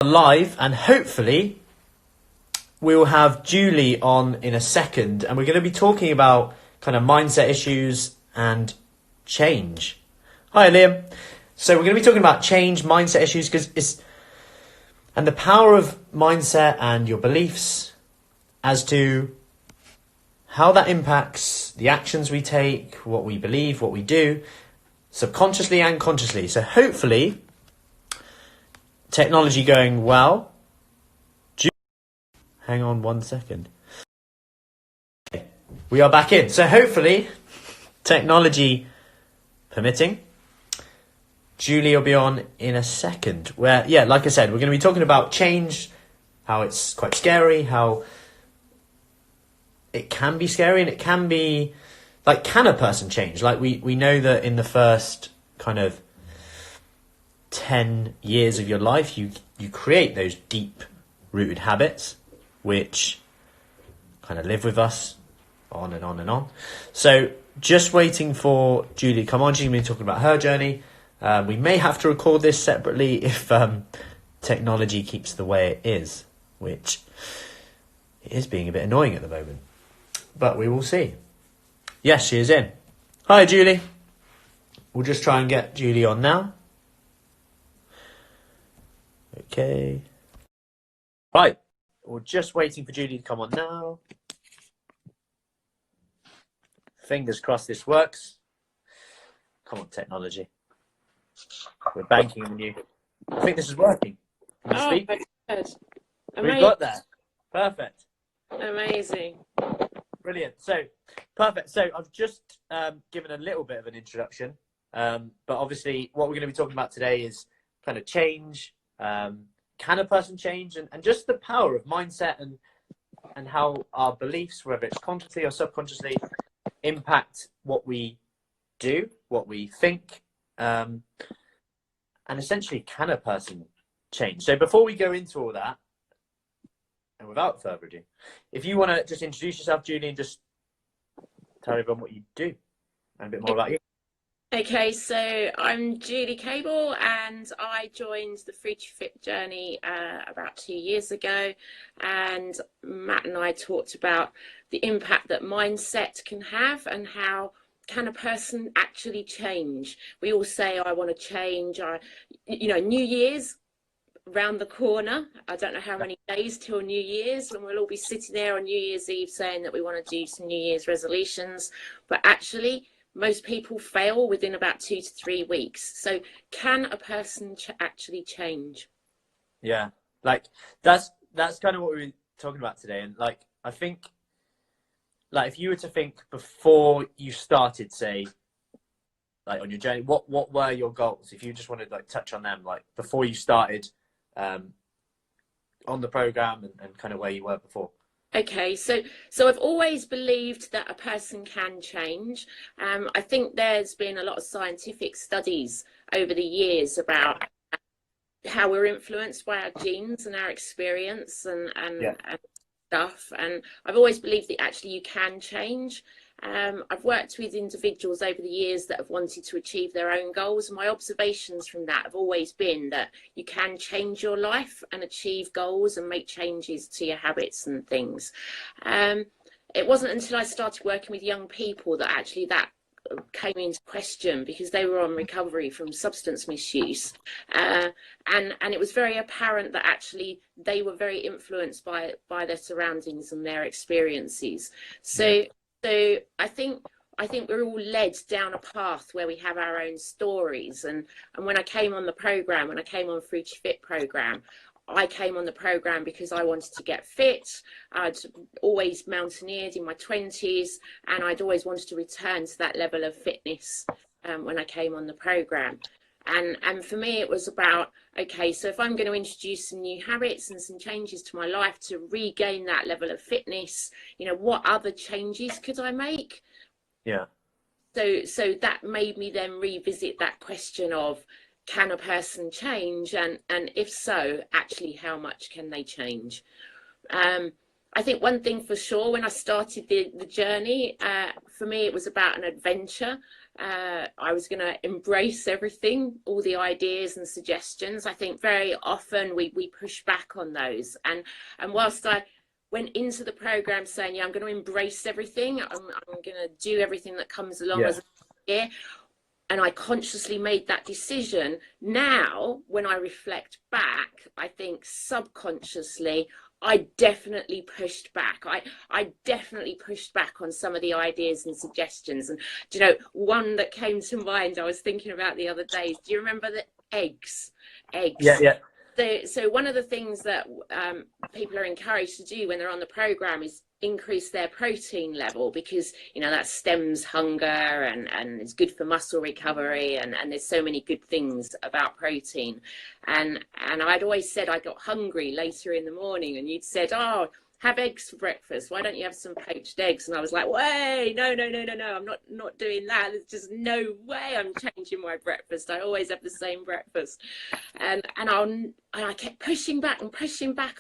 Live, and hopefully we will have Julie on in a second, and we're going to be talking about kind of mindset issues and change. Hi Liam. So we're going to be talking about change, mindset issues, and the power of mindset and your beliefs as to how that impacts the actions we take, what we believe, what we do, subconsciously and consciously. So hopefully, technology going well. Hang on 1 second. Okay, we are back in. So hopefully, technology permitting, Julie will be on in a second. Where, yeah, like I said, we're going to be talking about change, how it's quite scary, how it can be scary, and it can be, like, can a person change? Like, we know that in the first kind of 10 years of your life, you create those deep rooted habits which kind of live with us on and on and on. So just waiting for Julie to come on. She's going to be talking about her journey. We may have to record this separately if technology keeps the way it is, which it is being a bit annoying at the moment, but we will see. Yes, she is in. Hi Julie. We'll just try and get Julie on now. Okay. Right. We're just waiting for Julie to come on now. Fingers crossed this works. Come on, technology. We're banking on you. I think this is working. Can you speak? Good. We've got that. Perfect. Amazing. Brilliant. So, perfect. So, I've just given a little bit of an introduction. But obviously, what we're going to be talking about today is kind of change. Can a person change? And just the power of mindset and how our beliefs, whether it's consciously or subconsciously, impact what we do, what we think. And essentially, can a person change? So before we go into all that, and without further ado, if you want to just introduce yourself, Julie, and just tell everyone what you do and a bit more about you. Okay, so I'm Julie Cable, and I joined the Fruci Fit journey about 2 years ago, and Matt and I talked about the impact that mindset can have and how can a person actually change. We all say, I want to change. New Year's round the corner. I don't know how many days till New Year's, when we'll all be sitting there on New Year's Eve saying that we want to do some New Year's resolutions, but actually most people fail within about 2 to 3 weeks. So can a person actually change? Yeah, like that's kind of what we were talking about today. And like, I think, like, if you were to think before you started, say, like on your journey, what were your goals? If you just wanted to like touch on them, like before you started on the program and kind of where you were before. Okay, so I've always believed that a person can change. I think there's been a lot of scientific studies over the years about how we're influenced by our genes and our experience and stuff. And I've always believed that actually you can change. I've worked with individuals over the years that have wanted to achieve their own goals. My observations from that have always been that you can change your life and achieve goals and make changes to your habits and things. It wasn't until I started working with young people that actually that came into question, because they were on recovery from substance misuse, and it was very apparent that actually they were very influenced by their surroundings and their experiences. So I think we're all led down a path where we have our own stories. And when I came on the program, when I came on Fruci Fit program, I came on the program because I wanted to get fit. I'd always mountaineered in my 20s, and I'd always wanted to return to that level of fitness when I came on the program. And for me, it was about, okay, so if I'm going to introduce some new habits and some changes to my life to regain that level of fitness, what other changes could I make? Yeah. So that made me then revisit that question of, can a person change? And if so, actually, how much can they change? I think one thing for sure, when I started the journey, for me, it was about an adventure. I was going to embrace everything, all the ideas and suggestions. I think very often we push back on those. And whilst I went into the program saying, yeah, I'm going to embrace everything, I'm going to do everything that comes along as a year, and I consciously made that decision. Now, when I reflect back, I think subconsciously, I definitely pushed back. I definitely pushed back on some of the ideas and suggestions. And, you know, one that came to mind, I was thinking about the other day, do you remember the eggs? Yeah, yeah. So one of the things that people are encouraged to do when they're on the program is increase their protein level, because, you know, that stems hunger and it's good for muscle recovery, and there's so many good things about protein. And I'd always said I got hungry later in the morning, and you'd said, oh, have eggs for breakfast. Why don't you have some poached eggs? And I was like, wait, no, I'm not doing that. There's just no way I'm changing my breakfast. I always have the same breakfast. And I kept pushing back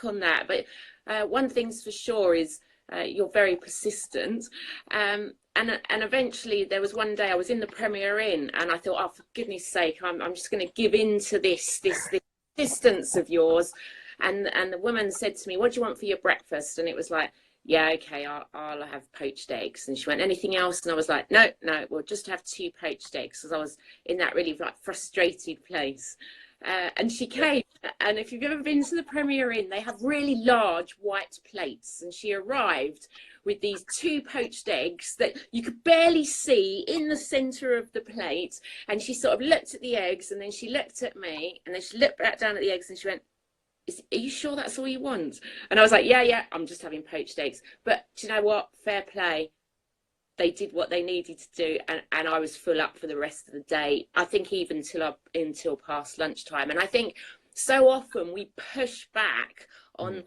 on that. But one thing's for sure is you're very persistent. And eventually there was one day I was in the Premier Inn, and I thought, oh, for goodness sake, I'm just going to give in to this persistence of yours. And the woman said to me, what do you want for your breakfast? And it was like, yeah, okay, I'll have poached eggs. And she went, anything else? And I was like, no, we'll just have 2 poached eggs, because I was in that really like frustrated place. And she came, and if you've ever been to the Premier Inn, they have really large white plates, and she arrived with these 2 poached eggs that you could barely see in the center of the plate. And she sort of looked at the eggs, and then she looked at me, and then she looked back down at the eggs, and she went, are you sure that's all you want? And I was like, yeah, I'm just having poached eggs. But do you know what? Fair play. They did what they needed to do, and I was full up for the rest of the day. I think even until past lunchtime. And I think so often we push back on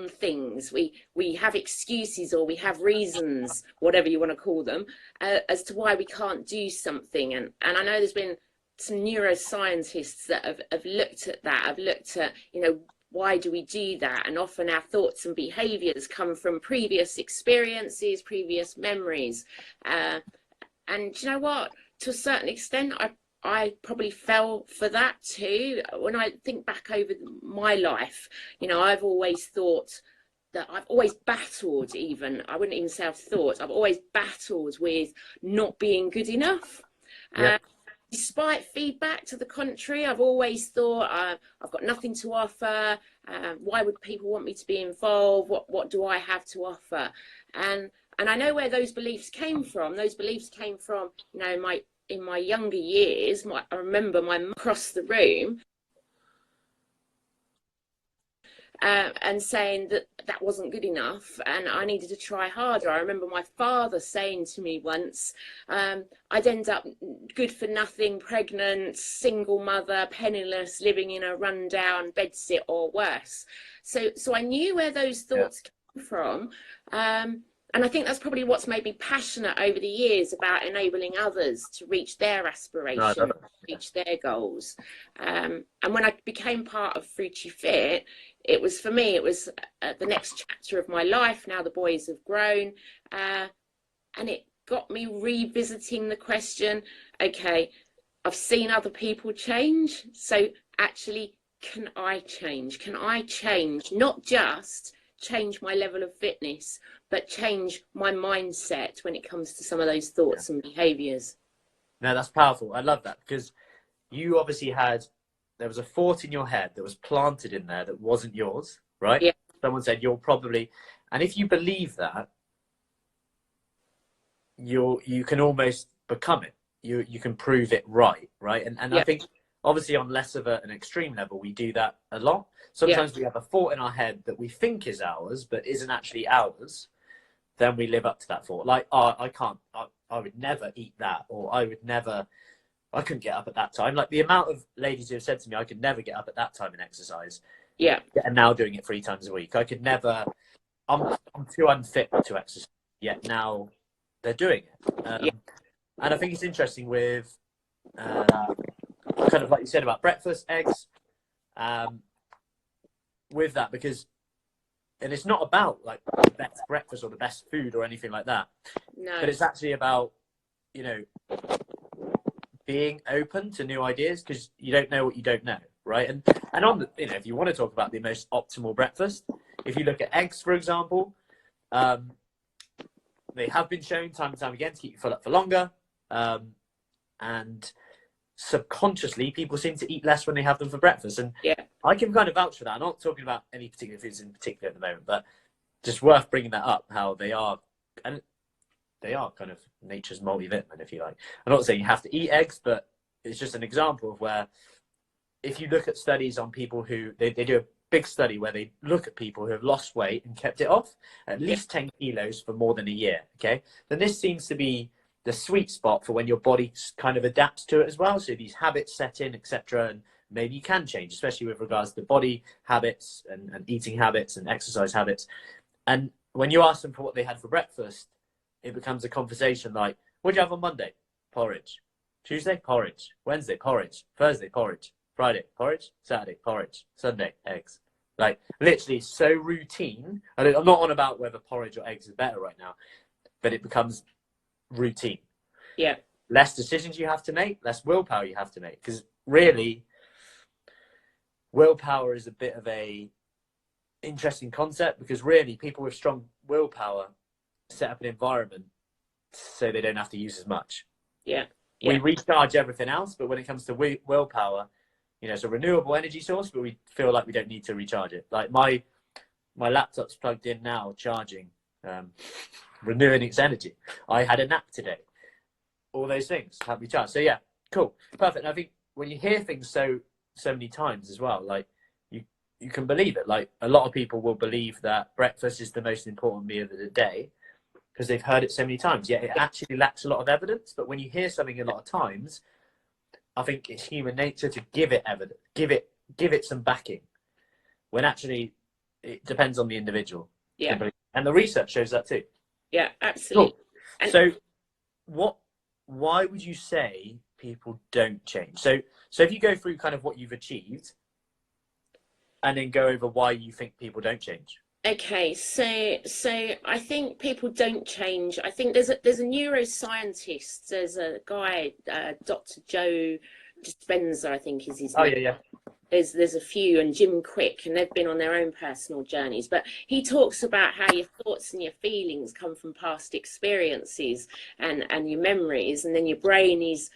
things. We have excuses, or we have reasons, whatever you want to call them, as to why we can't do something. And I know there's been some neuroscientists that have looked at that. Have looked at, you know, why do we do that? And often our thoughts and behaviors come from previous experiences, previous memories. And you know what? To a certain extent, I probably fell for that too. When I think back over my life, you know, I've always thought that I've always battled, even, I wouldn't even say I've thought, I've always battled with not being good enough. Despite feedback to the contrary, I've always thought I've got nothing to offer. Why would people want me to be involved? What do I have to offer? And I know where those beliefs came from. Those beliefs came from, you know, in my younger years. I remember my mum across the room and saying that wasn't good enough, and I needed to try harder. I remember my father saying to me once, I'd end up good for nothing, pregnant, single mother, penniless, living in a rundown bedsit or worse. So I knew where those thoughts came from. And I think that's probably what's made me passionate over the years about enabling others to reach their aspirations, reach their goals. And when I became part of Fruci Fit, it was, for me, it was the next chapter of my life. Now the boys have grown, and it got me revisiting the question, okay, I've seen other people change, so actually, can I change? Can I change, not just change my level of fitness, but change my mindset when it comes to some of those thoughts and behaviors? No, that's powerful. I love that, because you obviously there was a thought in your head that was planted in there that wasn't yours, right? Yeah. Someone said you're probably, and if you believe that, you can almost become it. You can prove it right? And I think obviously on less of an extreme level, we do that a lot. Sometimes we have a thought in our head that we think is ours, but isn't actually ours. Then we live up to that thought. Like, oh, I would never eat that, or I couldn't get up at that time. Like the amount of ladies who have said to me, I could never get up at that time and exercise. Yeah. And now doing it 3 times a week. I could never, I'm too unfit to exercise, yet now they're doing it. And I think it's interesting with kind of like you said about breakfast, eggs, with that, because, and it's not about like the best breakfast or the best food or anything like that. No. But it's actually about, you know, being open to new ideas, because you don't know what you don't know, right? And on the, if you want to talk about the most optimal breakfast, if you look at eggs, for example, they have been shown time and time again to keep you full up for longer, and subconsciously people seem to eat less when they have them for breakfast. And I can kind of vouch for that. I'm not talking about any particular foods in particular at the moment, but just worth bringing that up, how they are, and they are kind of nature's multivitamin, if you like. I'm not saying you have to eat eggs, but it's just an example of where, if you look at studies on people who, they do a big study where they look at people who have lost weight and kept it off at least 10 kilos for more than a year, okay? Then this seems to be the sweet spot for when your body kind of adapts to it as well. So these habits set in, etc., and maybe you can change, especially with regards to body habits and eating habits and exercise habits. And when you ask them for what they had for breakfast, it becomes a conversation like, what did you have on Monday? Porridge. Tuesday, porridge. Wednesday, porridge. Thursday, porridge. Friday, porridge. Saturday, porridge. Sunday, eggs. Like, literally so routine. I'm not on about whether porridge or eggs is better right now, but it becomes routine. Yeah. Less decisions you have to make, less willpower you have to make. Because really, willpower is a bit of a interesting concept, because really people with strong willpower set up an environment so they don't have to use as much. Yeah. We recharge everything else, but when it comes to willpower, it's a renewable energy source, but we feel like we don't need to recharge it. Like my laptop's plugged in now, charging, renewing its energy. I had a nap today. All those things have recharged. So yeah, cool, perfect. And I think when you hear things so many times as well, like you can believe it. Like, a lot of people will believe that breakfast is the most important meal of the day because they've heard it so many times. Yet it actually lacks a lot of evidence. But when you hear something a lot of times, I think it's human nature to give it evidence, give it some backing, when actually it depends on the individual. Yeah. And the research shows that too. Yeah, absolutely. Cool. So why would you say people don't change? So if you go through kind of what you've achieved and then go over why you think people don't change. Okay, so I think people don't change. I think there's a neuroscientist. There's a guy, Dr. JoeDispenza, I think is his name. Oh yeah. There's a few, and Jim Quick, and they've been on their own personal journeys. But he talks about how your thoughts and your feelings come from past experiences and your memories, and then your brain is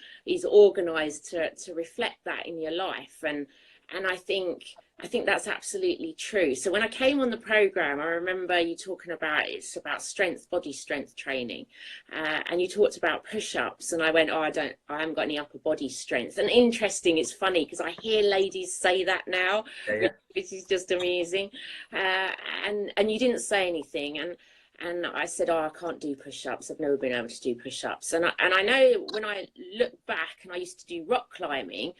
organised to reflect that in your life. And I think that's absolutely true. So when I came on the program, I remember you talking about, it's about body strength training, and you talked about push-ups, and I went, I haven't got any upper body strength. And interesting, it's funny because I hear ladies say that now, which is just amusing. And you didn't say anything, and I said, I can't do push-ups. I've never been able to do push-ups. And I know when I look back, and I used to do rock climbing,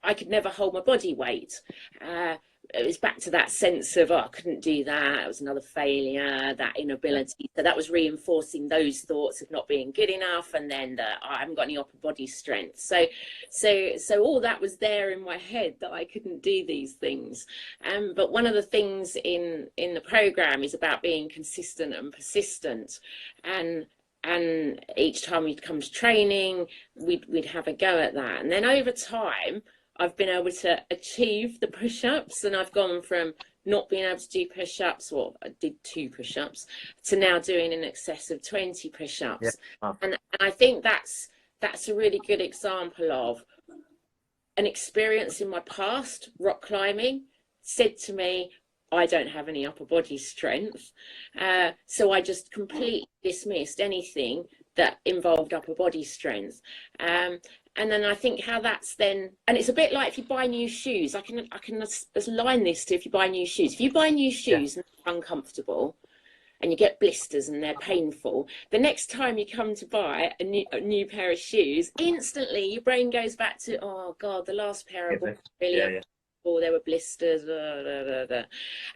I could never hold my body weight. It was back to that sense of, I couldn't do that. It was another failure, that inability. So that was reinforcing those thoughts of not being good enough, and then I haven't got any upper body strength. So all that was there in my head, that I couldn't do these things. But one of the things in the program is about being consistent and persistent. And each time we'd come to training, we'd have a go at that. And then over time, I've been able to achieve the push-ups, and I've gone from not being able to do push-ups, well, I did 2 push-ups, to now doing in excess of 20 push-ups. Yeah. Wow. And I think that's a really good example of an experience in my past. Rock climbing said to me, I don't have any upper body strength. So I just completely dismissed anything that involved upper body strength. And then I think how that's then, and it's a bit like if you buy new shoes, I can align this to if you buy new shoes. If you buy new shoes and they're uncomfortable and you get blisters and they're painful, the next time you come to buy a new pair of shoes, instantly your brain goes back to, oh God, the last pair of really or there were blisters,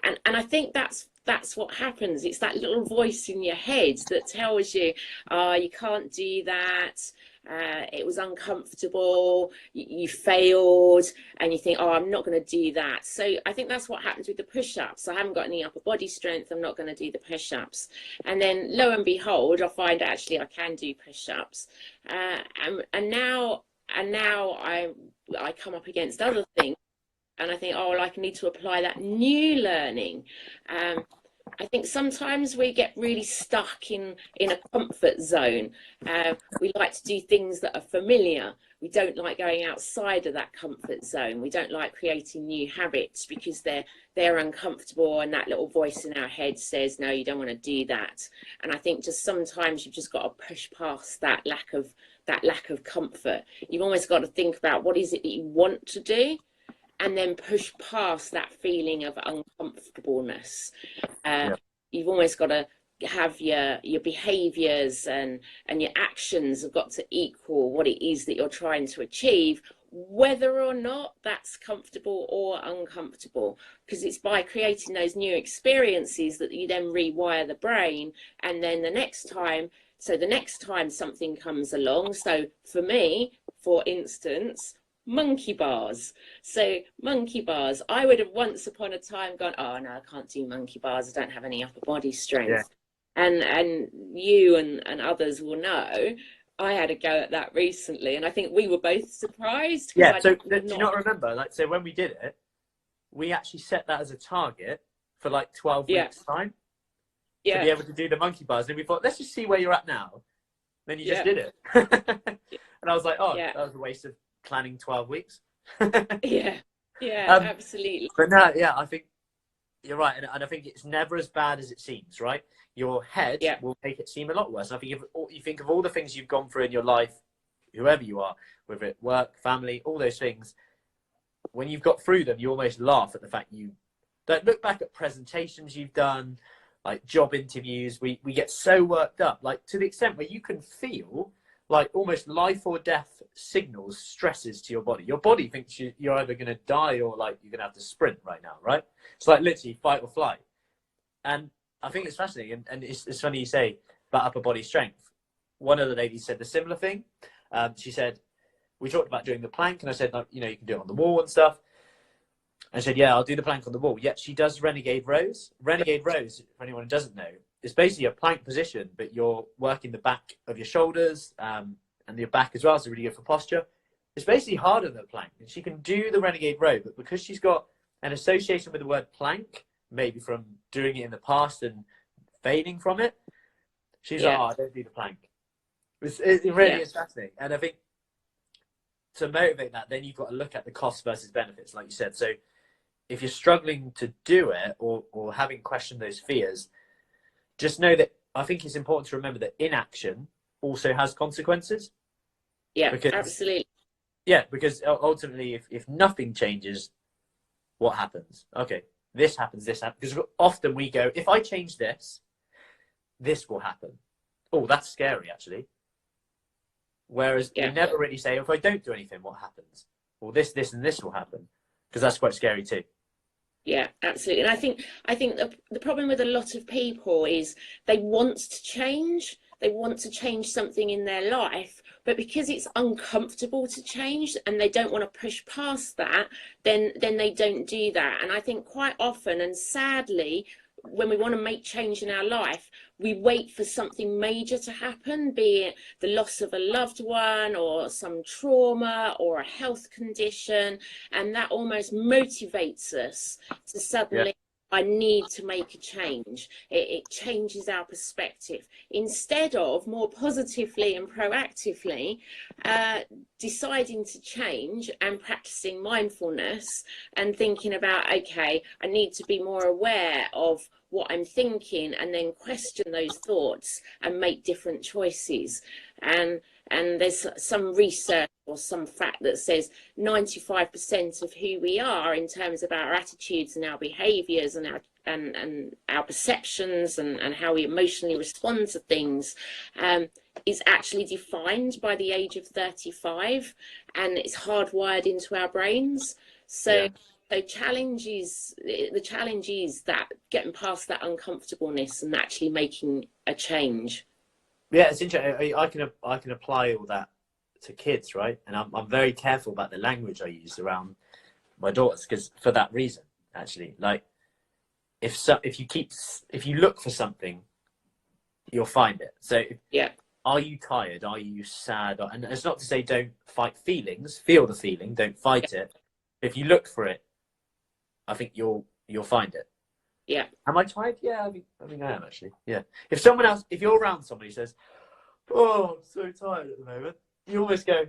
and I think that's what happens. It's that little voice in your head that tells you, oh, you can't do that. It was uncomfortable, you failed, and you think, oh, I'm not going to do that. So I think that's what happens with the push-ups. I haven't got any upper body strength, I'm not going to do the push-ups. And then lo and behold, I find actually I can do push-ups. And now and now I come up against other things, and I think, oh, well, I need to apply that new learning. I think sometimes we get really stuck in a comfort zone. We like to do things that are familiar. We don't like going outside of that comfort zone. We don't like creating new habits because they're uncomfortable, and that little voice in our head says, no, you don't want to do that. And I think just sometimes you've just got to push past that lack of comfort. You've almost got to think about what is it that you want to do, and then push past that feeling of uncomfortableness. You've almost got to have your behaviors and your actions have got to equal what it is that you're trying to achieve, whether or not that's comfortable or uncomfortable, because it's by creating those new experiences that you then rewire the brain. And then the next time something comes along, so for me, for instance, monkey bars. So monkey bars, I would have once upon a time gone, oh no, I can't do monkey bars, I don't have any upper body strength. And you and others will know I had a go at that recently, and I think we were both surprised. So do you not remember, like, so when we did it, we actually set that as a target for like 12 weeks time to be able to do the monkey bars, and we thought, let's just see where you're at now. Then you just did it. And I was like, oh, that was a waste of planning 12 weeks. Absolutely. But no, I think you're right, and I think it's never as bad as it seems, right? Your head will make it seem a lot worse. And I think if you think of all the things you've gone through in your life, whoever you are, whether it's work, family, all those things, when you've got through them, you almost laugh at the fact you don't look back at presentations you've done, like job interviews. We get so worked up, like to the extent where you can feel like almost life or death signals, stresses to your body. Your body thinks you're either going to die or like you're going to have to sprint right now, right? It's like literally fight or flight. And I think it's fascinating. And it's funny you say about upper body strength. One of the ladies said the similar thing. She said, we talked about doing the plank, and I said, like, you know, you can do it on the wall and stuff. I said, yeah, I'll do the plank on the wall. Yet she does renegade rows. Renegade rows, for anyone who doesn't know, it's basically a plank position, but you're working the back of your shoulders and your back as well, so really good for posture. It's basically harder than a plank. And she can do the renegade row, but because she's got an association with the word plank, maybe from doing it in the past and fading from it, she's like, oh, I don't do the plank. It really is fascinating. And I think to motivate that, then you've got to look at the cost versus benefits, like you said. So if you're struggling to do it or having questioned those fears, just know that I think it's important to remember that inaction also has consequences. Absolutely. Because ultimately, if nothing changes, what happens? Okay, this happens, this happens. Because often we go, if I change this, this will happen. Oh, that's scary, actually. Whereas we never really say, if I don't do anything, what happens? Well, this, and this will happen. Because that's quite scary too. Yeah, absolutely. And I think the problem with a lot of people is they want to change. They want to change something in their life, but because it's uncomfortable to change and they don't want to push past that, then they don't do that. And I think quite often, and sadly, when we want to make change in our life, we wait for something major to happen, be it the loss of a loved one or some trauma or a health condition, and that almost motivates us to suddenly, I need to make a change. It changes our perspective. Instead of more positively and proactively deciding to change and practicing mindfulness and thinking about, okay, I need to be more aware of what I'm thinking, and then question those thoughts and make different choices. And there's some research or some fact that says 95% of who we are in terms of our attitudes and our behaviors and our perceptions and how we emotionally respond to things is actually defined by the age of 35, and it's hardwired into our brains. So the challenge is that getting past that uncomfortableness and actually making a change. Yeah, it's interesting. I can apply all that to kids, right? And I'm very careful about the language I use around my daughters, because for that reason, actually, like if you look for something, you'll find it. So are you tired? Are you sad? And it's not to say don't fight feelings. Feel the feeling. Don't fight it. If you look for it, I think you'll find it. Yeah. Am I tired? Yeah, I think I am actually. Yeah. If you're around somebody who says, "Oh, I'm so tired at the moment," you almost go,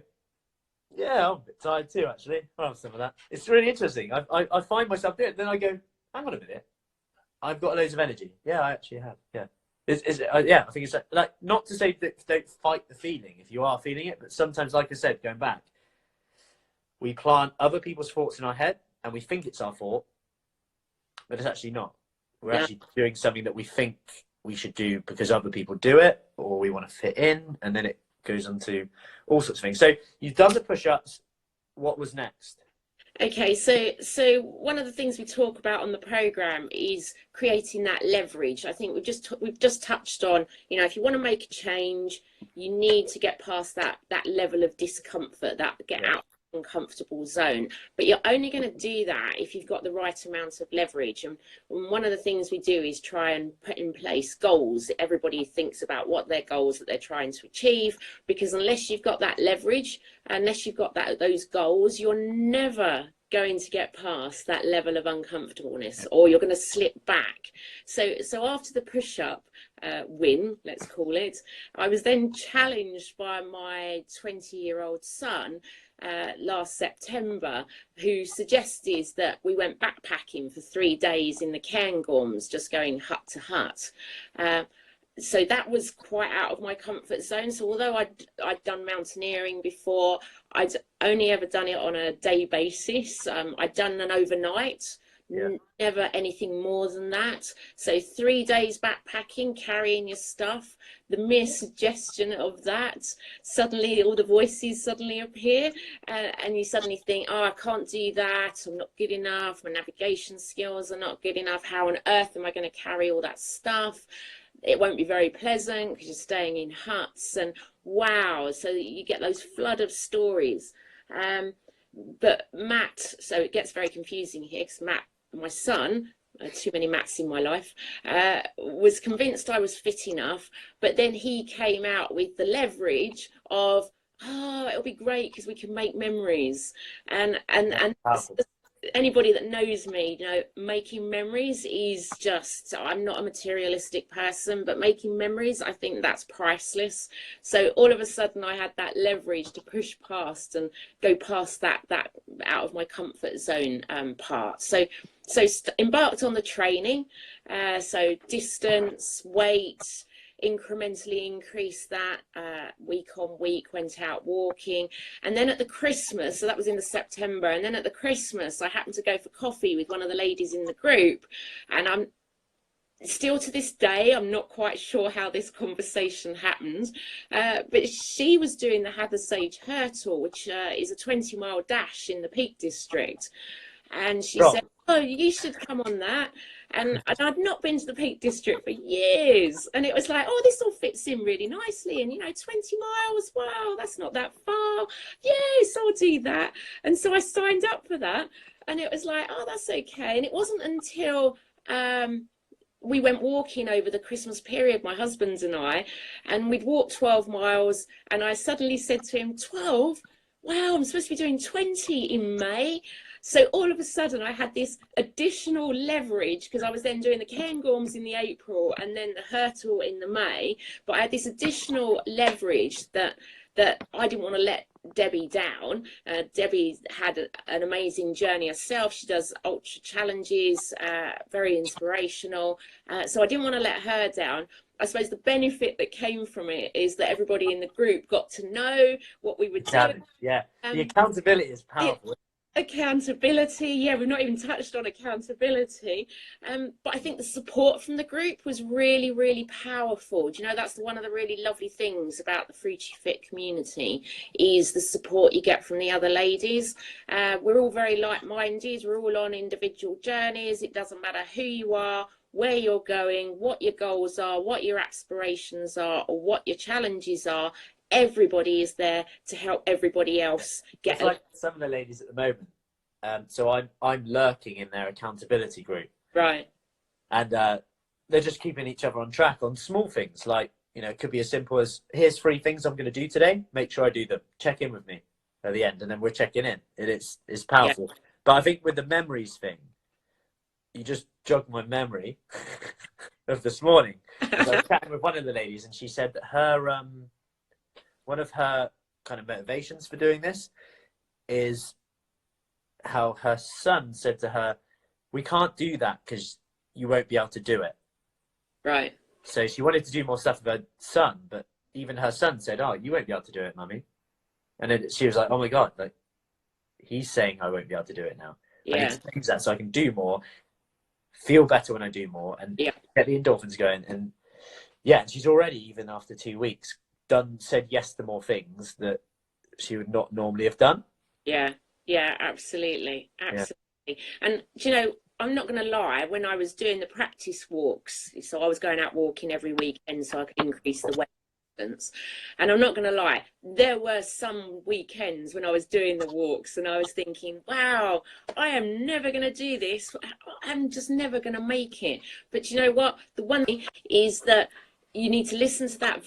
"Yeah, I'm a bit tired too, actually. I'll have some of that." It's really interesting. I find myself doing it. Then I go, "Hang on a minute. I've got loads of energy." Yeah, I actually have. Yeah. Yeah, I think it's like not to say that don't fight the feeling if you are feeling it, but sometimes, like I said, going back, we plant other people's thoughts in our head and we think it's our fault, but it's actually not. We're actually doing something that we think we should do because other people do it, or we want to fit in, and then it goes on to all sorts of things. So you've done the push-ups. What was next? Okay, so one of the things we talk about on the program is creating that leverage. I think we've just touched on, you know, if you want to make a change, you need to get past that level of discomfort, that get out of the uncomfortable zone. But you're only going to do that if you've got the right amount of leverage. And one of the things we do is try and put in place goals. Everybody thinks about what their goals that they're trying to achieve, because unless you've got that leverage, unless you've got those goals, you're never going to get past that level of uncomfortableness, or you're going to slip back. So after the push-up win, let's call it, I was then challenged by my 20-year-old son last September, who suggested that we went backpacking for 3 days in the Cairngorms, just going hut to hut. So that was quite out of my comfort zone. So although I'd done mountaineering before, I'd only ever done it on a day basis. I'd done an overnight, never anything more than that. So 3 days backpacking, carrying your stuff, the mere suggestion of that, suddenly all the voices suddenly appear, and you suddenly think, oh, I can't do that, I'm not good enough, my navigation skills are not good enough, how on earth am I going to carry all that stuff? It won't be very pleasant because you're staying in huts, and wow, so you get those flood of stories. But Matt, so it gets very confusing here because Matt, my son, too many Matts in my life, was convinced I was fit enough, but then he came out with the leverage of, oh, it'll be great because we can make memories, and anybody that knows me, you know, making memories is just, I'm not a materialistic person, but making memories, I think that's priceless. So all of a sudden I had that leverage to push past and go past that out of my comfort zone part. So embarked on the training, so distance, weight, incrementally increased that week on week, went out walking. And then at the Christmas, so that was in the September, and then at the Christmas I happened to go for coffee with one of the ladies in the group, and I'm still to this day, I'm not quite sure how this conversation happened, but she was doing the Hathersage Hurdle, which is a 20-mile dash in the Peak District, and she said, oh, you should come on that. And I'd not been to the Peak District for years. And it was like, oh, this all fits in really nicely. And, you know, 20 miles, wow, that's not that far. Yes, I'll do that. And so I signed up for that. And it was like, oh, that's okay. And it wasn't until we went walking over the Christmas period, my husband and I, and we'd walked 12 miles. And I suddenly said to him, 12? Wow, I'm supposed to be doing 20 in May. So all of a sudden I had this additional leverage, because I was then doing the Cairngorms in the April and then the Hurdle in the May, but I had this additional leverage that I didn't want to let Debbie down. Debbie had an amazing journey herself. She does ultra challenges, very inspirational. So I didn't want to let her down. I suppose the benefit that came from it is that everybody in the group got to know what we were doing. Yeah, the accountability is powerful. Accountability, yeah, we've not even touched on accountability, but I think the support from the group was really, really powerful. Do you know, that's one of the really lovely things about the Fruci Fit community, is the support you get from the other ladies. We're all very like-minded, we're all on individual journeys. It doesn't matter who you are, where you're going, what your goals are, what your aspirations are, or what your challenges are. Everybody is there to help everybody else get. It's like some of the ladies at the moment. So I'm lurking in their accountability group, right? And they're just keeping each other on track on small things like You know, it could be as simple as, here's 3 things I'm going to do today. Make sure I do them. Check in with me at the end, and then we're checking in. It's powerful. Yeah. But I think with the memories thing, you just jogged my memory of this morning. I was chatting with one of the ladies, and she said that her one of her kind of motivations for doing this is how her son said to her, "We can't do that because you won't be able to do it." Right. So she wanted to do more stuff with her son, but even her son said, "Oh, you won't be able to do it, Mummy." And then she was like, "Oh my God, like he's saying I won't be able to do it now. Yeah. I need to change that so I can do more, feel better when I do more, and get the endorphins going." And yeah, she's already, even after 2 weeks, said yes to more things that she would not normally have done. Yeah, absolutely. Yeah. And do you know, I'm not going to lie, when I was doing the practice walks, so I was going out walking every weekend so I could increase the weight distance. And I'm not going to lie, there were some weekends when I was doing the walks and I was thinking, wow, I am never going to do this. I'm just never going to make it. But you know what? The one thing is that you need to listen to that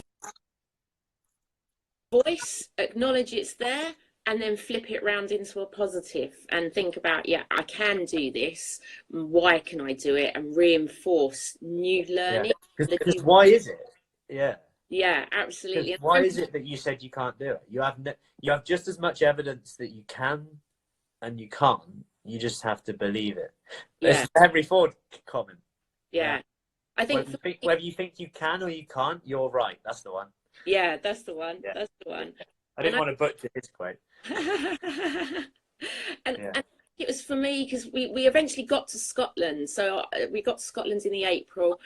voice, acknowledge it's there, and then flip it round into a positive and think about, yeah, I can do this. Why can I do it? And reinforce new learning. Because why is it? Yeah. Yeah, absolutely. Why is it that you said you can't do it? You have just as much evidence that you can and you can't. You just have to believe it. Yeah. It's the Henry Ford comment. Yeah. I think whether you think you can or you can't, you're right. That's the one. Yeah, that's the one. Yeah. That's the one. I didn't want to butcher his quote. and it was for me because we eventually got to Scotland. So we got to Scotland in the April.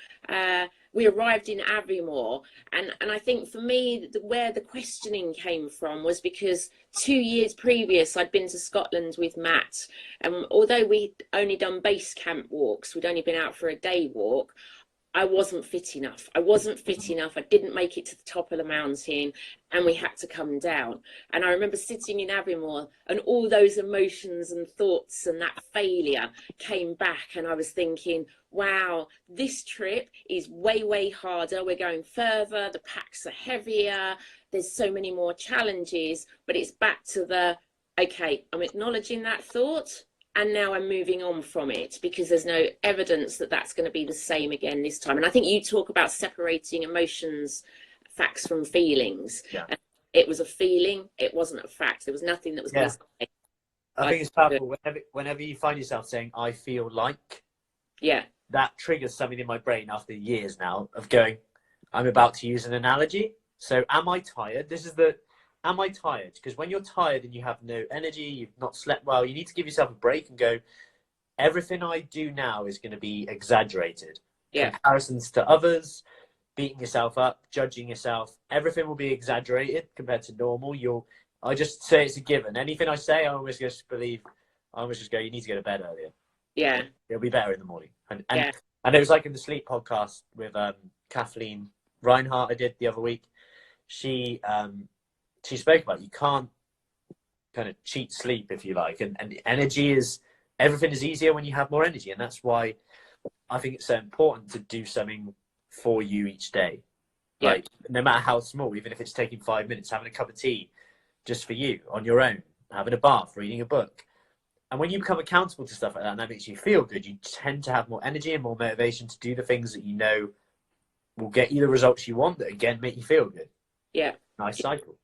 We arrived in Aviemore, and I think for me where the questioning came from was because 2 years previous I'd been to Scotland with Matt, and although we'd only done base camp walks, we'd only been out for a day walk, I wasn't fit enough. I didn't make it to the top of the mountain, and we had to come down. And I remember sitting in Aviemore, and all those emotions and thoughts and that failure came back. And I was thinking, wow, this trip is way, way harder. We're going further. The packs are heavier. There's so many more challenges. But it's back to the, okay, I'm acknowledging that thought. And now I'm moving on from it because there's no evidence that that's going to be the same again this time. And I think you talk about separating emotions, facts from feelings. Yeah. It was a feeling. It wasn't a fact. There was nothing that was going to say. I think it's powerful. Whenever you find yourself saying, I feel like, that triggers something in my brain after years now of going, I'm about to use an analogy. So am I tired? Am I tired? Because when you're tired and you have no energy, you've not slept well, you need to give yourself a break and go, everything I do now is going to be exaggerated. Yeah. Comparisons to others, beating yourself up, judging yourself, everything will be exaggerated compared to normal. I just say it's a given. Anything I say, I always just go, you need to go to bed earlier. Yeah. It'll be better in the morning. And it was like in the sleep podcast with Kathleen Reinhardt I did the other week. She spoke about you can't kind of cheat sleep, if you like, and everything is easier when you have more energy, and that's why I think it's so important to do something for you each day. Like no matter how small, even if it's taking 5 minutes, having a cup of tea just for you on your own, having a bath, reading a book. And when you become accountable to stuff like that and that makes you feel good, you tend to have more energy and more motivation to do the things that you know will get you the results you want, that again make you feel good. Nice cycle.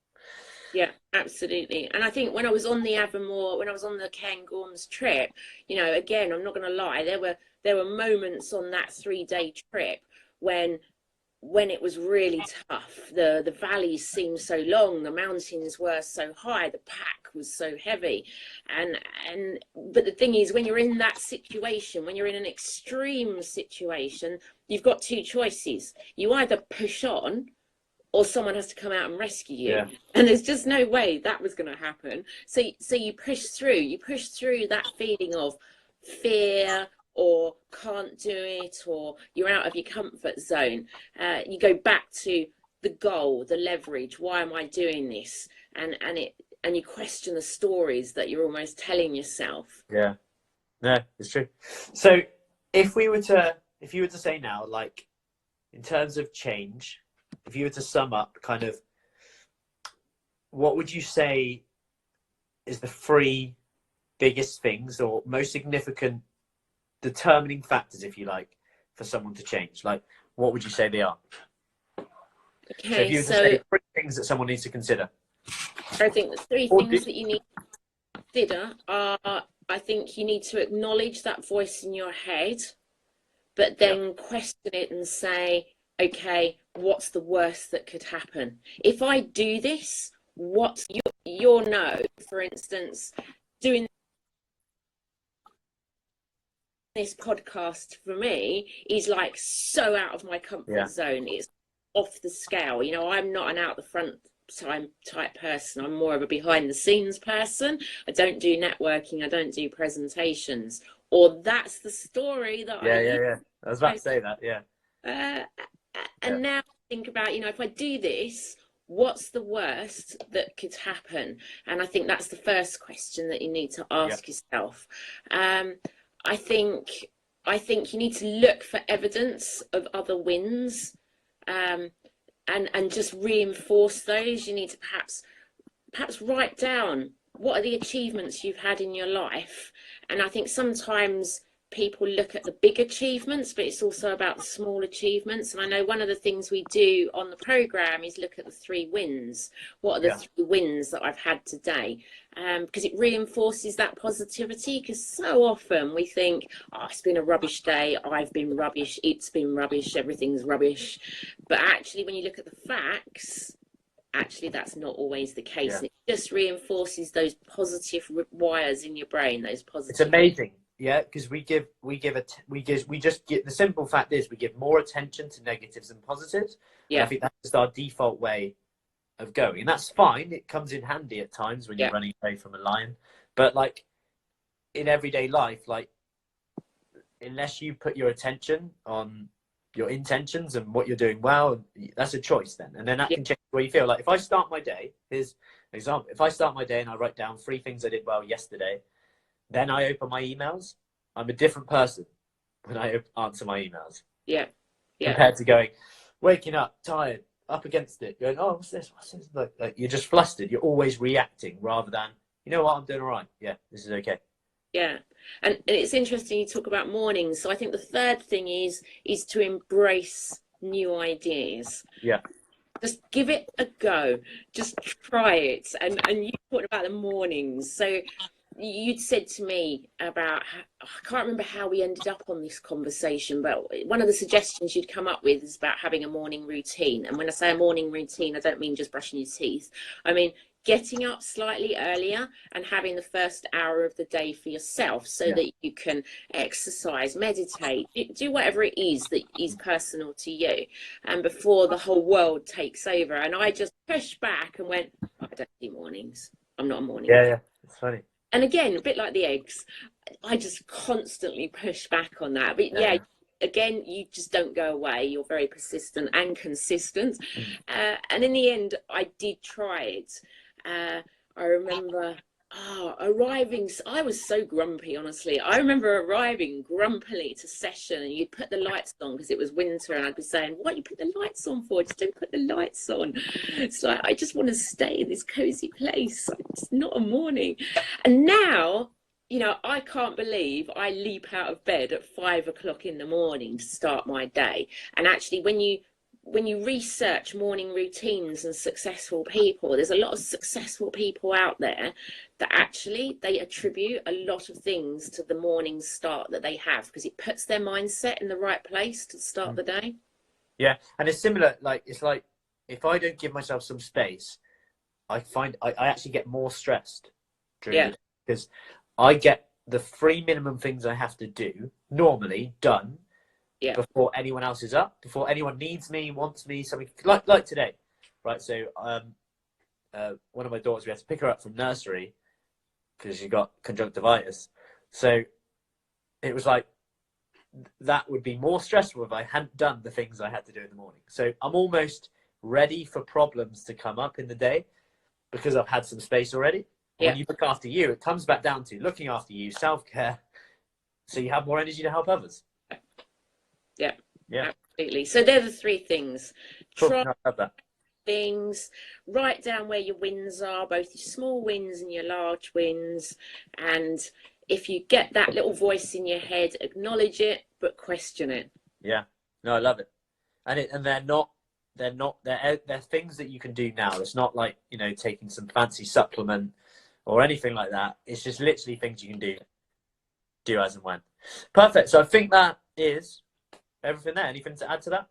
Yeah, absolutely. And I think when I was on the Aviemore, when I was on the Kangas Trip, again, I'm not going to lie, there were moments on that 3-day trip when it was really tough. The valleys seemed so long, the mountains were so high, the pack was so heavy. But the thing is, when you're in that situation, when you're in an extreme situation, you've got 2 choices. You either push on, or someone has to come out and rescue you. Yeah. And there's just no way that was going to happen. So you push through that feeling of fear or can't do it, or you're out of your comfort zone. You go back to the goal, the leverage. Why am I doing this? And you question the stories that you're almost telling yourself. Yeah, no, it's true. So if you were to say now, like in terms of change, if you were to sum up kind of, what would you say is the three biggest things or most significant determining factors, if you like, for someone to change? Like, what would you say they are? Okay, so if you were to say three things that someone needs to consider. I think the three things that you need to consider are, I think you need to acknowledge that voice in your head, but then question it and say, okay, what's the worst that could happen? If I do this, what's your no, for instance, doing this podcast for me is like so out of my comfort zone. It's off the scale. You know, I'm not an out the front type person. I'm more of a behind the scenes person. I don't do networking. I don't do presentations. Or that's the story that I was about to say that. And now think about, you know, if I do this, what's the worst that could happen? And I think that's the first question that you need to ask yourself. I think you need to look for evidence of other wins, and just reinforce those. You need to perhaps write down what are the achievements you've had in your life. And I think sometimes people look at the big achievements, but it's also about the small achievements. And I know one of the things we do on the program is look at the 3 wins. What are the 3 wins that I've had today? Because it reinforces that positivity. Because so often we think, oh, it's been a rubbish day, I've been rubbish, it's been rubbish, everything's rubbish. But actually, when you look at the facts, actually that's not always the case. It just reinforces those positive wires in your brain, those positive. It's amazing. Yeah, because we just get, the simple fact is we give more attention to negatives than positives. Yeah, I think that's just our default way of going, and that's fine. It comes in handy at times when you're running away from a lion, but like in everyday life, like unless you put your attention on your intentions and what you're doing well, that's a choice then, and then that can change the way you feel. Like if I start my day, here's an example. If I start my day and I write down 3 things I did well yesterday, then I open my emails, I'm a different person when I answer my emails. Compared to going, waking up, tired, up against it, going, oh, what's this? What's this? Like you're just flustered. You're always reacting rather than, you know what, I'm doing all right. Yeah, this is okay. Yeah. And it's interesting you talk about mornings. So I think the third thing is to embrace new ideas. Yeah. Just give it a go. Just try it. And you talked about the mornings. So you'd said to me about, I can't remember how we ended up on this conversation, but one of the suggestions you'd come up with is about having a morning routine. And when I say a morning routine, I don't mean just brushing your teeth. I mean getting up slightly earlier and having the first hour of the day for yourself so that you can exercise, meditate, do whatever it is that is personal to you, and before the whole world takes over. And I just pushed back and went, I don't do mornings. I'm not a morning. Yeah, it's funny. And again, a bit like the eggs, I just constantly push back on that. But again, you just don't go away. You're very persistent and consistent. And in the end, I did try it. I remember arriving. I was so grumpy, honestly. I remember arriving grumpily to session, and you'd put the lights on because it was winter, and I'd be saying, what you put the lights on for? Just don't put the lights on. It's like, I just want to stay in this cozy place. It's not a morning. And now, you know, I can't believe I leap out of bed at 5 o'clock in the morning to start my day. And actually, when you research morning routines and successful people, there's a lot of successful people out there that actually they attribute a lot of things to the morning start that they have, because it puts their mindset in the right place to start the day. Yeah, and it's similar. Like it's like if I don't give myself some space, I find I actually get more stressed during the day, because I get the 3 minimum things I have to do normally done before anyone else is up, before anyone needs me, wants me, something like today, right? So one of my daughters, we had to pick her up from nursery because she got conjunctivitis. So it was like, that would be more stressful if I hadn't done the things I had to do in the morning. So I'm almost ready for problems to come up in the day because I've had some space already. When you look after you, it comes back down to looking after you, self-care, so you have more energy to help others. Yeah. Absolutely. So they're the three things. Cool. Try No, I love that. things, write down where your wins are, both your small wins and your large wins. And if you get that little voice in your head, acknowledge it, but question it. Yeah. No, I love it. And they're things that you can do now. It's not like, you know, taking some fancy supplement or anything like that. It's just literally things you can do as and when. Perfect. So I think that is everything there. Anything to add to that?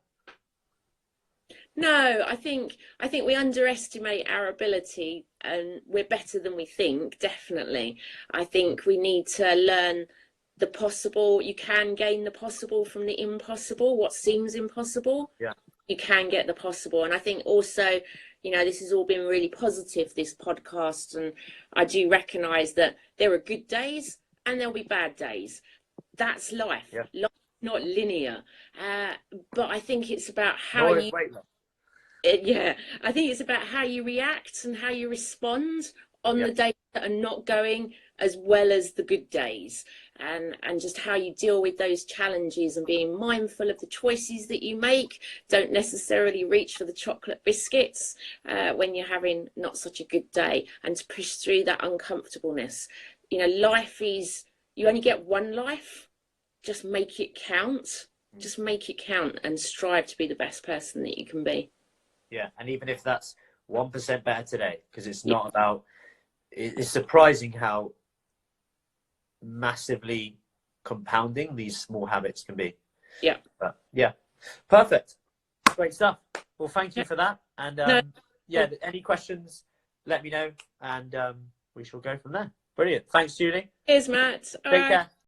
No, I think we underestimate our ability, and we're better than we think, definitely. I think we need to learn the possible. You can gain the possible from the impossible. What seems impossible, Yeah. you can get the possible. And I think also, you know, this has all been really positive, this podcast, and I do recognize that there are good days and there'll be bad days. That's life. Yeah. Life is not linear. But I think it's about how Nor is you weight loss. yeah, I think it's about how you react and how you respond on the days that are not going as well as the good days, and just how you deal with those challenges and being mindful of the choices that you make. Don't necessarily reach for the chocolate biscuits when you're having not such a good day, and to push through that uncomfortableness. You know, life is, you only get one life. Just make it count. Just make it count and strive to be the best person that you can be. Yeah, and even if that's 1% better today, because it's not about. It's surprising how massively compounding these small habits can be. Yeah. But yeah, perfect, great stuff. Well, thank you for that, and yeah, any questions, let me know, and we shall go from there. Brilliant. Thanks, Julie. Cheers, Matt. Take care.